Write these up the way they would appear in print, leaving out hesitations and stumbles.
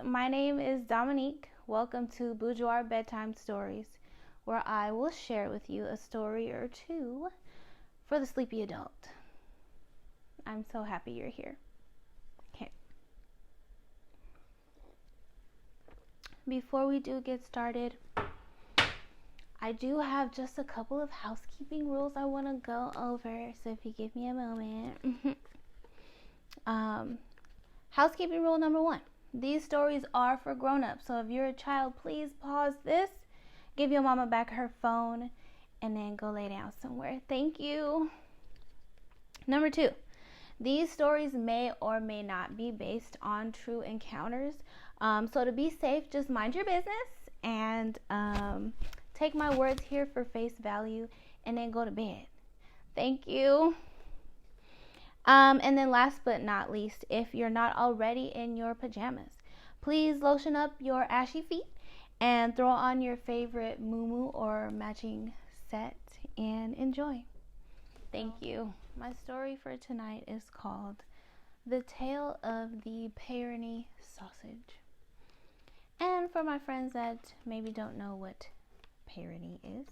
my name is Dominique. Welcome to Boudoir Bedtime Stories, where I will share with you a story or two for the sleepy adult. I'm so happy you're here. Okay. Before we do get started, I do have just a couple of housekeeping rules I want to go over, so if you give me a moment. Housekeeping rule number 1. These stories are for grown-ups, so if you're a child, please pause this, give your mama back her phone, and then go lay down somewhere. Thank you. Number 2. These stories may or may not be based on true encounters. So to be safe, just mind your business and take my words here for face value and then go to bed. Thank you. And then last but not least, if you're not already in your pajamas, please lotion up your ashy feet and throw on your favorite muumuu or matching set and enjoy. Thank you. My story for tonight is called The Tale of the Peyronie Sausage. And for my friends that maybe don't know what Peyronie is,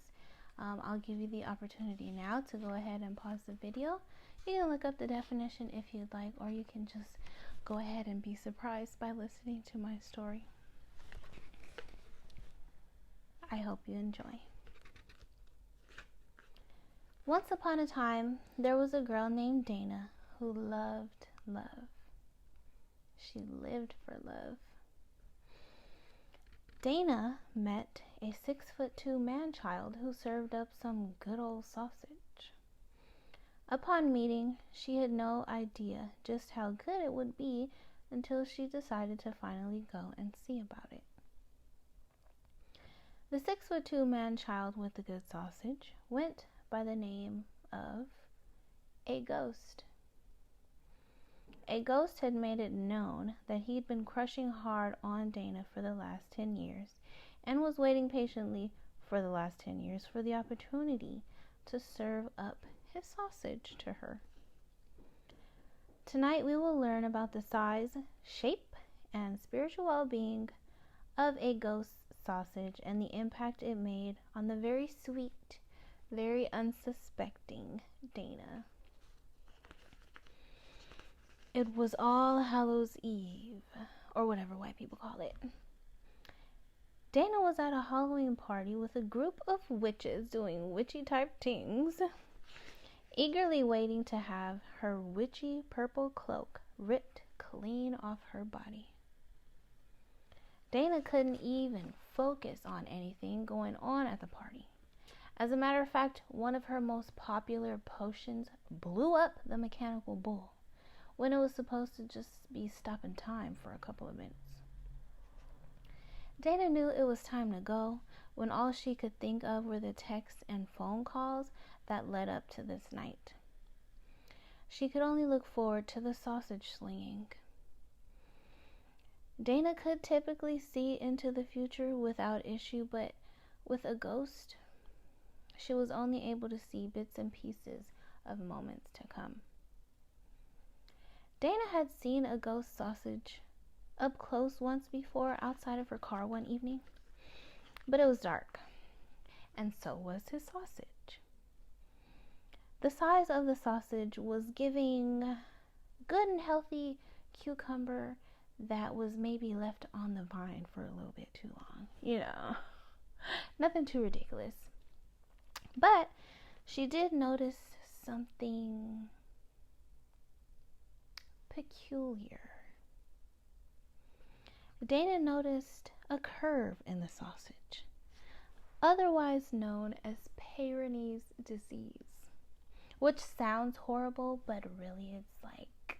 I'll give you the opportunity now to go ahead and pause the video. You can look up the definition if you'd like, or you can just go ahead and be surprised by listening to my story. I hope you enjoy. Once upon a time, there was a girl named Dana who loved love. She lived for love. Dana met a 6'2" man-child who served up some good old sausage. Upon meeting, she had no idea just how good it would be until she decided to finally go and see about it. The 6'2" man-child with the good sausage went by the name of a ghost. A ghost had made it known that he'd been crushing hard on Dana for the last 10 years and was waiting patiently for the last 10 years for the opportunity to serve up his sausage to her. Tonight we will learn about the size, shape, and spiritual well-being of a ghost sausage and the impact it made on the very sweet, very unsuspecting Dana. It was All Hallows Eve, or whatever white people call it. Dana was at a Halloween party with a group of witches doing witchy type things, eagerly waiting to have her witchy purple cloak ripped clean off her body. Dana couldn't even focus on anything going on at the party. As a matter of fact, one of her most popular potions blew up the mechanical bull when it was supposed to just be stopping time for a couple of minutes. Dana knew it was time to go when all she could think of were the texts and phone calls that led up to this night. She could only look forward to the sausage slinging. Dana could typically see into the future without issue, but with a ghost, she was only able to see bits and pieces of moments to come. Dana had seen a ghost sausage up close once before outside of her car one evening, but it was dark, and so was his sausage. The size of the sausage was giving good and healthy cucumber that was maybe left on the vine for a little bit too long. Nothing too ridiculous. But she did notice something peculiar. Dana noticed a curve in the sausage, otherwise known as Peyronie's disease, which sounds horrible, but really it's like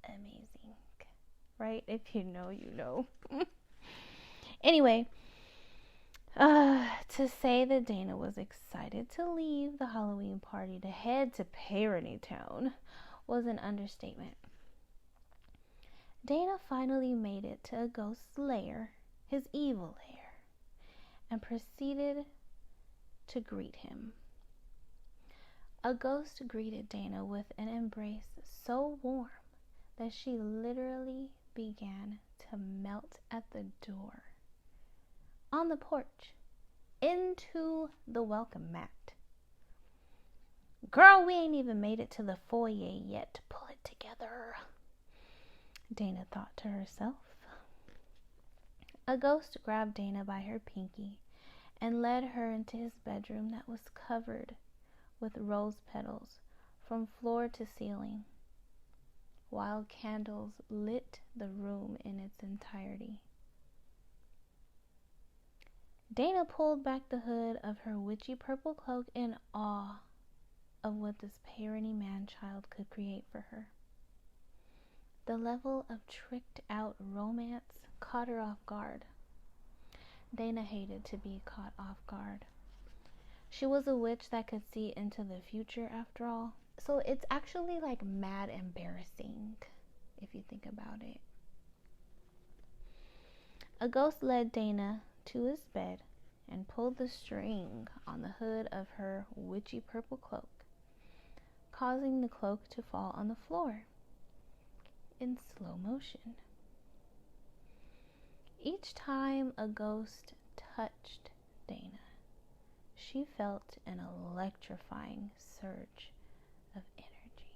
amazing, right? If you know, you know. Anyway, to say that Dana was excited to leave the Halloween party to head to Peyronie Town was an understatement. Dana finally made it to a ghost's lair, his evil lair, and proceeded to greet him. A ghost greeted Dana with an embrace so warm that she literally began to melt at the door, on the porch, into the welcome mat. Girl, we ain't even made it to the foyer yet. Pull it together, Dana thought to herself. A ghost grabbed Dana by her pinky and led her into his bedroom that was covered with rose petals from floor to ceiling, while candles lit the room in its entirety. Dana pulled back the hood of her witchy purple cloak in awe of what this Peyronie man-child could create for her. The level of tricked-out romance caught her off guard. Dana hated to be caught off guard. She was a witch that could see into the future, after all. So it's actually like mad embarrassing, if you think about it. A ghost led Dana to his bed and pulled the string on the hood of her witchy purple cloak, causing the cloak to fall on the floor in slow motion. Each time a ghost touched Dana, she felt an electrifying surge of energy.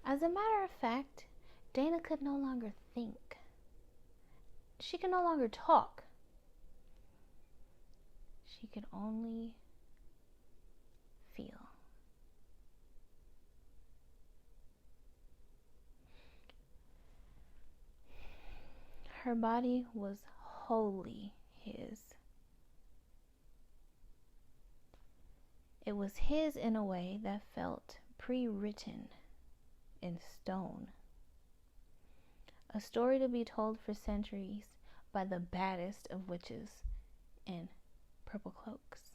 As a matter of fact, Dana could no longer think. She could no longer talk. She could only feel. Her body was wholly his. It was his in a way that felt pre-written in stone. A story to be told for centuries by the baddest of witches in purple cloaks.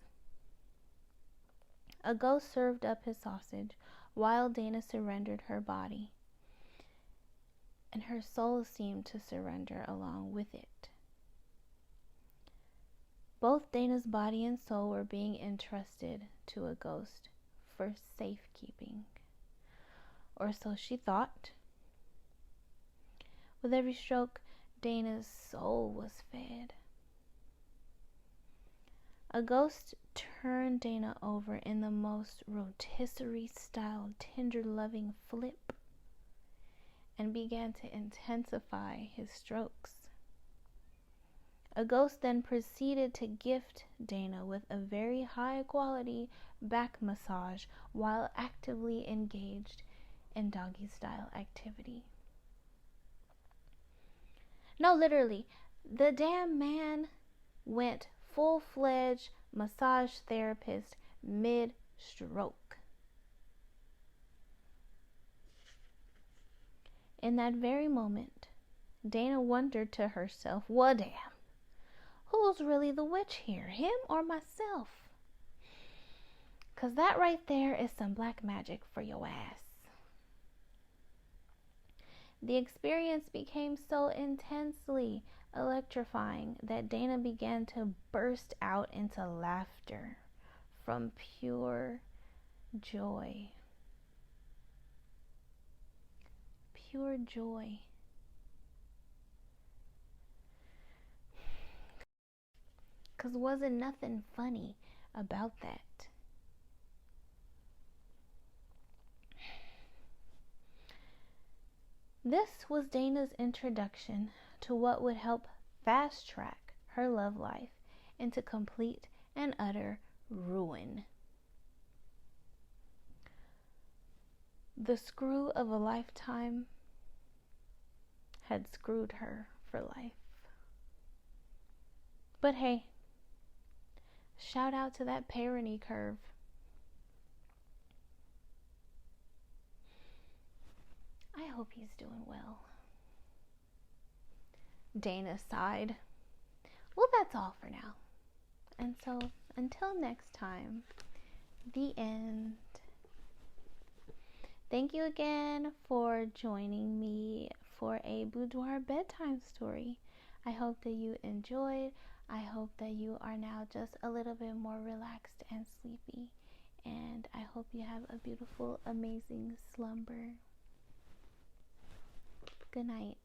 A ghost served up his sausage while Dana surrendered her body, and her soul seemed to surrender along with it. Both Dana's body and soul were being entrusted to a ghost for safekeeping, or so she thought. With every stroke, Dana's soul was fed. A ghost turned Dana over in the most rotisserie-style, tender-loving flip and began to intensify his strokes. A ghost then proceeded to gift Dana with a very high-quality back massage while actively engaged in doggy-style activity. No, literally, the damn man went full-fledged massage therapist mid-stroke. In that very moment, Dana wondered to herself, well, damn, who's really the witch here, him or myself? 'Cause that right there is some black magic for your ass. The experience became so intensely electrifying that Dana began to burst out into laughter from pure joy. Pure joy. 'Cause wasn't nothing funny about that. This was Dana's introduction to what would help fast track her love life into complete and utter ruin. The screw of a lifetime had screwed her for life. But hey, shout out to that Peyronie curve. I hope he's doing well. Dana sighed. Well, that's all for now. And so, until next time, the end. Thank you again for joining me for a Boudoir Bedtime story. I hope that you enjoyed. I hope that you are now just a little bit more relaxed and sleepy. And I hope you have a beautiful, amazing slumber. Good night.